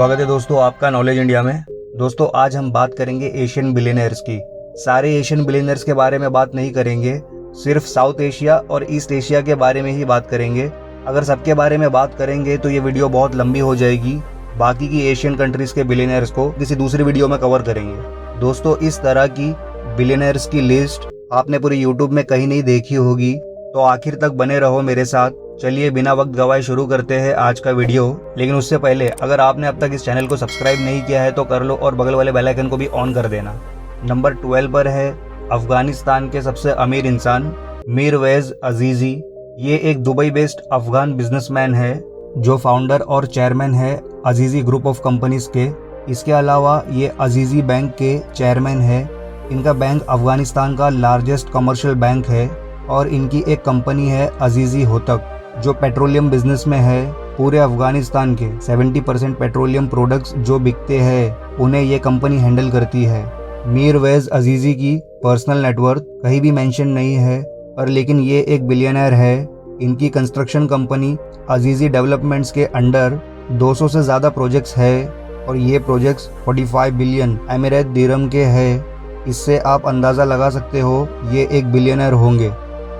स्वागत है दोस्तों आपका नॉलेज इंडिया में। दोस्तों आज हम बात करेंगे एशियन बिलियनर्स की। सारे एशियन बिलियनर्स के बारे में बात नहीं करेंगे, सिर्फ साउथ एशिया और ईस्ट एशिया के बारे में ही बात करेंगे। अगर सबके बारे में बात करेंगे तो ये वीडियो बहुत लंबी हो जाएगी। बाकी की एशियन कंट्रीज के बिलियनर्स को किसी दूसरी वीडियो में कवर करेंगे। दोस्तों इस तरह की बिलियनर्स की लिस्ट आपने पूरी यूट्यूब में कहीं नहीं देखी होगी, तो आखिर तक बने रहो मेरे साथ। चलिए बिना वक्त गवाए शुरू करते हैं आज का वीडियो। लेकिन उससे पहले अगर आपने अब तक इस चैनल को सब्सक्राइब नहीं किया है तो कर लो और बगल वाले बेल आइकन को भी ऑन कर देना। नंबर 12 पर है अफगानिस्तान के सबसे अमीर इंसान मीरवेज अजीजी। ये एक दुबई बेस्ड अफगान बिजनेसमैन है जो फाउंडर और चेयरमैन है अजीजी ग्रुप ऑफ कंपनीज के। इसके अलावा ये अजीजी बैंक के चेयरमैन है। इनका बैंक अफगानिस्तान का लार्जेस्ट कमर्शियल बैंक है और इनकी एक कंपनी है अजीजी होतक जो पेट्रोलियम बिजनेस में है। पूरे अफगानिस्तान के 70% पेट्रोलियम प्रोडक्ट्स जो बिकते हैं उन्हें ये कंपनी हैंडल करती है। मीरवेज अजीजी की पर्सनल नेटवर्थ कहीं भी मेंशन नहीं है, पर लेकिन ये एक बिलियनर है। इनकी कंस्ट्रक्शन कंपनी अजीजी डेवलपमेंट्स के अंडर 200 से ज़्यादा प्रोजेक्ट्स है और ये प्रोजेक्ट्स 45 बिलियन एमिरेट दिरहम के हैं। इससे आप अंदाज़ा लगा सकते हो ये एक बिलियनर होंगे।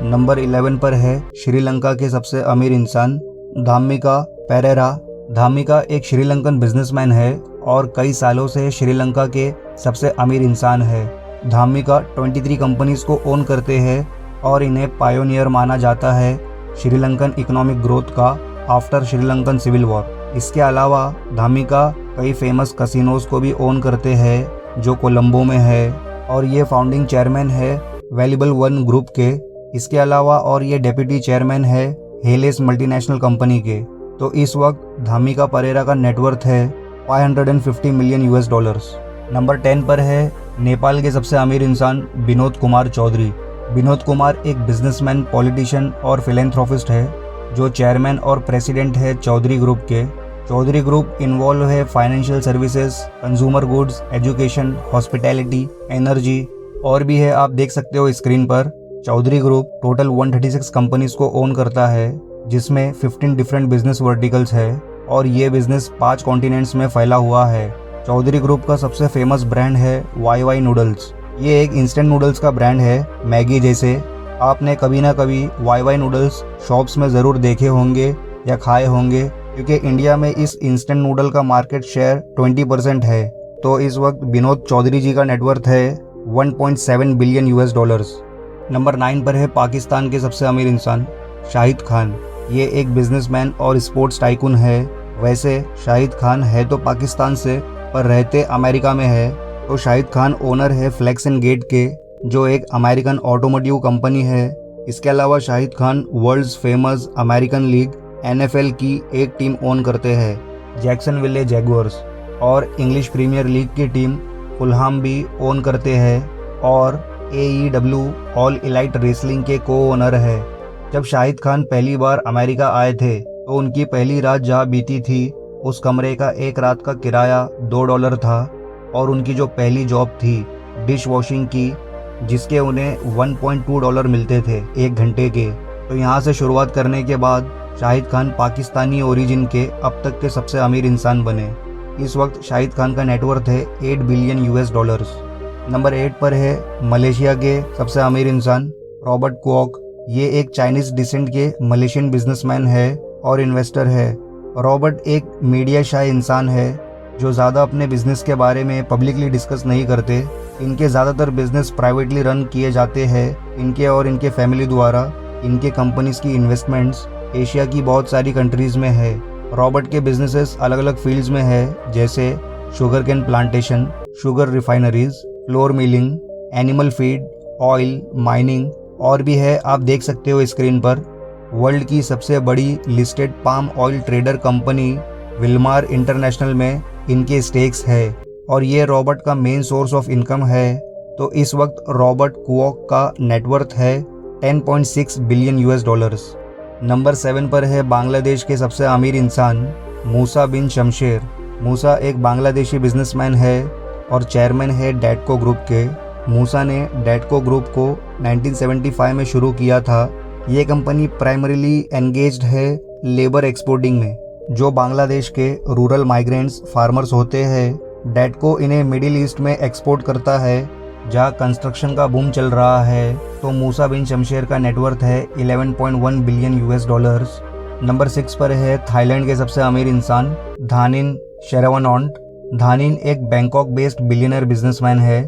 नंबर 11 पर है श्रीलंका के सबसे अमीर इंसान धामिका पेरेरा। धामिका एक श्रीलंकन बिजनेसमैन है और कई सालों से श्रीलंका के सबसे अमीर इंसान है। धामिका 23 कंपनीज को ओन करते हैं और इन्हें पायोनियर माना जाता है श्रीलंकन इकोनॉमिक ग्रोथ का आफ्टर श्रीलंकन सिविल वॉर। इसके अलावा धामिका कई फेमस कसिनोज को भी ओन करते हैं जो कोलंबो में है और ये फाउंडिंग चेयरमैन है वैल्यूबल वन ग्रुप के। इसके अलावा और ये डेप्यूटी चेयरमैन है हेलेस मल्टीनेशनल कंपनी के। तो इस वक्त धामिका परेरा का नेटवर्थ है 550 मिलियन यूएस डॉलर्स। नंबर 10 पर है नेपाल के सबसे अमीर इंसान विनोद कुमार चौधरी। विनोद कुमार एक बिजनेसमैन, पॉलिटिशियन और फिलेंथ्रोपिस्ट है जो चेयरमैन और प्रेसिडेंट है चौधरी ग्रुप के। चौधरी ग्रुप इन्वॉल्व है financial services, consumer goods, education, hospitality, energy और भी है। आप देख सकते हो स्क्रीन पर। चौधरी ग्रुप टोटल 136 कंपनीज को ओन करता है जिसमें 15 डिफरेंट बिजनेस वर्टिकल्स है और ये बिजनेस 5 कॉन्टिनेंट्स में फैला हुआ है। चौधरी ग्रुप का सबसे फेमस ब्रांड है वाई वाई नूडल्स। ये एक इंस्टेंट नूडल्स का ब्रांड है मैगी जैसे। आपने कभी ना कभी वाई वाई नूडल्स शॉप्स में ज़रूर देखे होंगे या खाए होंगे क्योंकि इंडिया में इस इंस्टेंट नूडल का मार्केट शेयर 20% है। तो इस वक्त विनोद चौधरी जी का नेटवर्थ है 1.7 बिलियन यूएस डॉलर्स। नंबर 9 पर है पाकिस्तान के सबसे अमीर इंसान शाहिद खान। ये एक बिजनेसमैन और स्पोर्ट्स टाइकून है। वैसे शाहिद खान है तो पाकिस्तान से, पर रहते अमेरिका में है। तो शाहिद खान ओनर है फ्लेक्स एंड गेट के जो एक अमेरिकन ऑटोमोटिव कंपनी है। इसके अलावा Shahid Khan world's famous American league NFL की एक टीम ओन करते हैं जैक्सनविले जैगुअर्स और इंग्लिश प्रीमियर लीग की टीम फुलहाम भी ओन करते हैं और AEW ऑल इलाइट रेसलिंग के को ओनर है। जब शाहिद खान पहली बार अमेरिका आए थे तो उनकी पहली रात जहाँ बीती थी उस कमरे का एक रात का किराया $2 था और उनकी जो पहली जॉब थी डिश वॉशिंग की जिसके उन्हें $1.2 मिलते थे 1 घंटे के। तो यहाँ से शुरुआत करने के बाद शाहिद खान पाकिस्तानी ओरिजिन के अब तक के सबसे अमीर इंसान बने। इस वक्त शाहिद खान का नेटवर्थ है 8 बिलियन यूएस डॉलर्स। नंबर 8 पर है मलेशिया के सबसे अमीर इंसान रॉबर्ट क्वॉक। ये एक चाइनीज डिसेंट के मलेशियन बिजनेसमैन है और इन्वेस्टर है। रॉबर्ट एक मीडिया शाय इंसान है जो ज़्यादा अपने बिजनेस के बारे में पब्लिकली डिस्कस नहीं करते। इनके ज़्यादातर बिजनेस प्राइवेटली रन किए जाते हैं इनके और इनके फैमिली द्वारा। इनके कंपनीज की इन्वेस्टमेंट्स एशिया की बहुत सारी कंट्रीज़ में है। रॉबर्ट के बिजनेसेस अलग अलग फील्ड्स में है जैसे sugar cane plantation, sugar refineries, flour milling, animal feed, oil, mining और भी है। आप देख सकते हो स्क्रीन पर। वर्ल्ड की सबसे बड़ी listed palm oil trader company Wilmar international में इनके स्टेक्स है और ये रॉबर्ट का मेन सोर्स ऑफ इनकम है। तो इस वक्त रॉबर्ट क्वॉक का नेटवर्थ है 10.6 बिलियन यूएस डॉलर्स। नंबर 7 पर है बांग्लादेश के सबसे अमीर इंसान मूसा बिन शमशेर। मूसा एक बांग्लादेशी बिजनेसमैन है और चेयरमैन है डैटको ग्रुप के। मूसा ने डैटको ग्रुप को 1975 में शुरू किया था। ये कंपनी प्राइमरीली एंगेज्ड है लेबर एक्सपोर्टिंग में। जो बांग्लादेश के रूरल माइग्रेंट्स फार्मर्स होते हैं। डैटको इन्हें मिडिल ईस्ट में एक्सपोर्ट करता है, जहाँ कंस्ट्रक्शन का बूम चल रहा है। तो मूसा बिन शमशेर का नेटवर्थ है 11.1 बिलियन US डॉलर्स। नंबर 6 पर है थाईलैंड के सबसे अमीर इंसान धानिन शेरावनॉन्ट। धानिन एक बैंकॉक बेस्ड बिलियनर बिजनेसमैन है।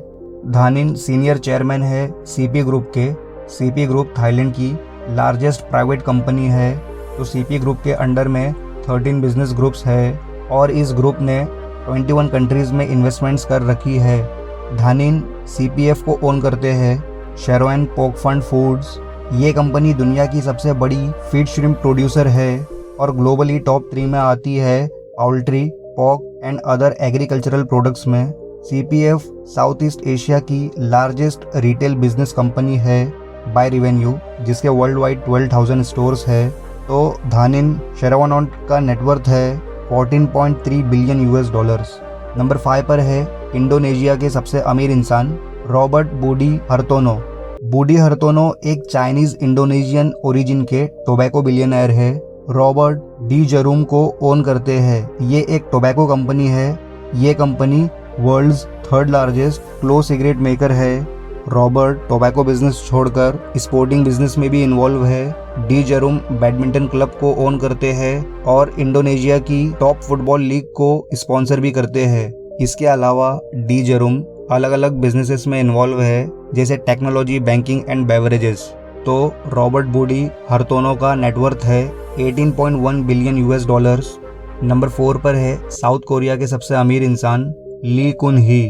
धानिन सीनियर चेयरमैन है सीपी ग्रुप के। सीपी ग्रुप थाईलैंड की लार्जेस्ट प्राइवेट कंपनी है। तो सीपी ग्रुप के अंडर में 13 बिजनेस ग्रुप्स है और इस ग्रुप ने 21 कंट्रीज में इन्वेस्टमेंट्स कर रखी है। धानिन CPF को ओन करते हैं शेरोन पोर्क फंड फूड्स। ये कंपनी दुनिया की सबसे बड़ी फीड श्रिम्प प्रोड्यूसर है और ग्लोबली टॉप 3 में आती है poultry, pork and other agricultural products में। CPF साउथ ईस्ट एशिया की लार्जेस्ट रिटेल बिजनेस कंपनी है बाय रेवेन्यू, जिसके वर्ल्ड वाइड 12,000 स्टोर्स है। तो धानिन शेरावनॉन्ट का नेटवर्थ है 14.3 बिलियन US डॉलर्स। नंबर 5 पर है इंडोनेशिया के सबसे अमीर इंसान रॉबर्ट बूडी हरतोनो। बूडी हरतोनो एक चाइनीज इंडोनेशियन ओरिजिन के टोबैको बिलियनर है। रॉबर्ट डी जरूम को ओन करते हैं। ये एक टोबैको कंपनी है। ये कंपनी वर्ल्ड्स 3rd लार्जेस्ट क्लो सिगरेट मेकर है। रॉबर्ट टोबैको बिजनेस छोड़कर स्पोर्टिंग बिजनेस में भी इन्वॉल्व है। डी जरूम बैडमिंटन क्लब को ओन करते हैं और इंडोनेशिया की टॉप फुटबॉल लीग को स्पॉन्सर भी करते हैं। इसके अलावा डी जरूम अलग अलग बिजनेसेस में इन्वॉल्व है, जैसे टेक्नोलॉजी, बैंकिंग एंड बेवरेजेस। तो रॉबर्ट बूडी हरतोनो का नेटवर्थ है 18.1 बिलियन US डॉलर्स। नंबर 4 पर है साउथ कोरिया के सबसे अमीर इंसान ली कुन ही।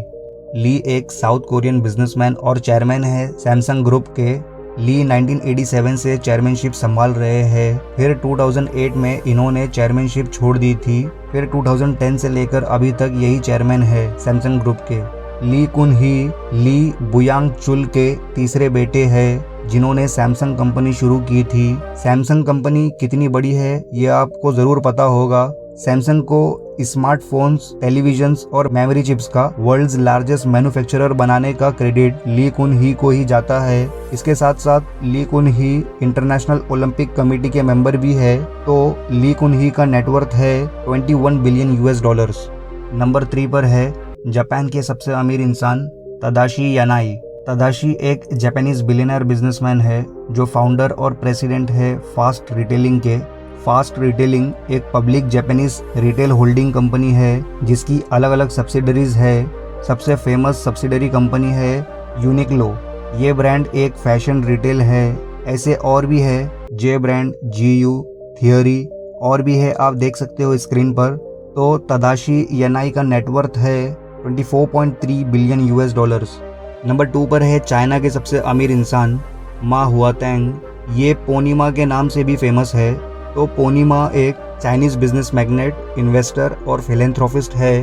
ली एक साउथ कोरियन बिजनेसमैन और चेयरमैन है सैमसंग ग्रुप के। ली 1987 से चेयरमैनशिप संभाल रहे हैं। फिर 2008 में इन्होंने चेयरमैनशिप छोड़ दी थी। फिर 2010 से लेकर अभी तक यही चेयरमैन है सैमसंग ग्रुप के। ली कुन ही ली बुयांग चुल के तीसरे बेटे हैं, जिन्होंने सैमसंग कंपनी शुरू की थी। सैमसंग कंपनी कितनी बड़ी है ये आपको जरूर पता होगा। सैमसंग को स्मार्टफोन्स, टेलीविजन्स और मेमोरी चिप्स का वर्ल्ड्स लार्जेस्ट मैन्युफैक्चरर बनाने का क्रेडिट ली कुन ही को ही जाता है। इसके साथ साथ ली कुन ही इंटरनेशनल ओलंपिक कमेटी के मेंबर भी है। तो ली कुन ही का नेटवर्थ है 21 बिलियन US डॉलर्स। नंबर 3 पर है जापान के सबसे अमीर इंसान तदाशी यानाई। तदाशी एक जापानीज बिलियनर बिजनेसमैन है जो फाउंडर और प्रेसिडेंट है फास्ट रिटेलिंग के। फास्ट रिटेलिंग एक public Japanese retail holding company है जिसकी अलग अलग सब्सिडरीज है। सबसे फेमस सब्सिडरी कंपनी है यूनिक्लो। ये ब्रांड एक फैशन रिटेल है। ऐसे और भी है जे ब्रांड, GU, थियरी और भी है, आप देख सकते हो स्क्रीन पर। तो तदाशी यानाई का नेटवर्थ है 24.3 बिलियन US डॉलर्स। नंबर 2 पर है चाइना के सबसे अमीर इंसान मा हुआतेंग। ये पोनीमा के नाम से भी फेमस है। तो पोनीमा एक चाइनीज बिजनेस मैग्नेट, इन्वेस्टर और फिलेंथ्रोपिस्ट है।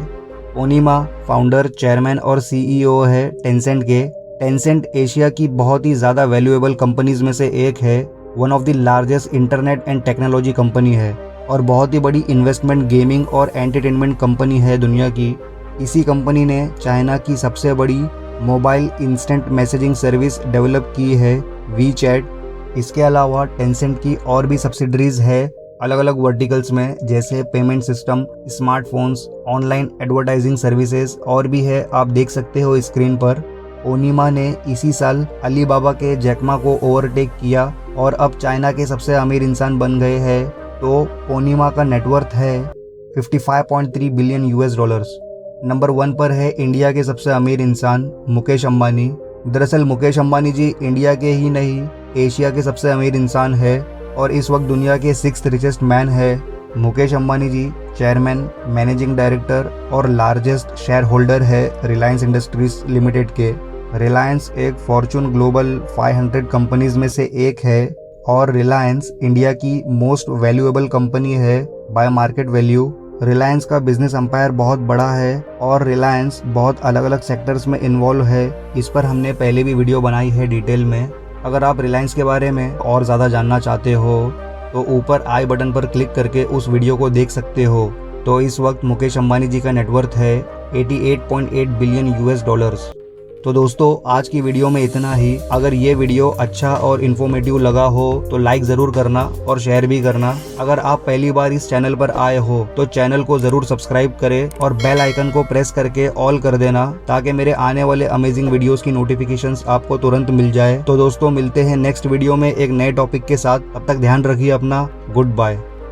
पोनीमा फाउंडर, चेयरमैन और CEO है टेंसेंट के। टेंसेंट एशिया की बहुत ही ज़्यादा वैल्यूएबल कंपनीज में से एक है। One of the largest internet and technology company है और बहुत ही बड़ी इन्वेस्टमेंट, गेमिंग और एंटरटेनमेंट कंपनी है दुनिया की। इसी कंपनी ने चाइना की सबसे बड़ी mobile instant messaging service develop की है, WeChat। इसके अलावा टेंसेंट की और भी सब्सिडरीज है अलग अलग वर्टिकल्स में, जैसे payment system, smartphones, online advertising services और भी है, आप देख सकते हो स्क्रीन पर। पोनीमा ने इसी साल अलीबाबा के जैकमा को ओवरटेक किया और अब चाइना के सबसे अमीर इंसान बन गए हैं। तो पोनीमा का नेटवर्थ है 55.3 बिलियन US डॉलर्स। नंबर 1 पर है इंडिया के सबसे अमीर इंसान मुकेश अंबानी। दरअसल मुकेश अंबानी जी इंडिया के ही नहीं, एशिया के सबसे अमीर इंसान है और इस वक्त दुनिया के 6th रिचेस्ट मैन है। मुकेश अंबानी जी चेयरमैन, मैनेजिंग डायरेक्टर और लार्जेस्ट शेयर होल्डर है रिलायंस इंडस्ट्रीज लिमिटेड के। रिलायंस एक फॉर्चून ग्लोबल 500 कंपनीज में से एक है और रिलायंस इंडिया की मोस्ट वैल्यूएबल कंपनी है बाय मार्केट वैल्यू। रिलायंस का बिजनेस एम्पायर बहुत बड़ा है और रिलायंस बहुत अलग अलग सेक्टर्स में इन्वॉल्व है। इस पर हमने पहले भी वीडियो बनाई है डिटेल में। अगर आप रिलायंस के बारे में और ज़्यादा जानना चाहते हो तो ऊपर आई बटन पर क्लिक करके उस वीडियो को देख सकते हो। तो इस वक्त मुकेश अंबानी जी का नेटवर्थ है 88.8 बिलियन US डॉलर्स। तो दोस्तों आज की वीडियो में इतना ही। अगर ये वीडियो अच्छा और इन्फॉर्मेटिव लगा हो तो लाइक जरूर करना और शेयर भी करना। अगर आप पहली बार इस चैनल पर आए हो तो चैनल को जरूर सब्सक्राइब करें और बेल आइकन को प्रेस करके ऑल कर देना, ताकि मेरे आने वाले अमेजिंग वीडियोस की नोटिफिकेशंस आपको तुरंत मिल जाए। तो दोस्तों मिलते हैं नेक्स्ट वीडियो में एक नए टॉपिक के साथ। तब तक ध्यान रखिए अपना। Good bye.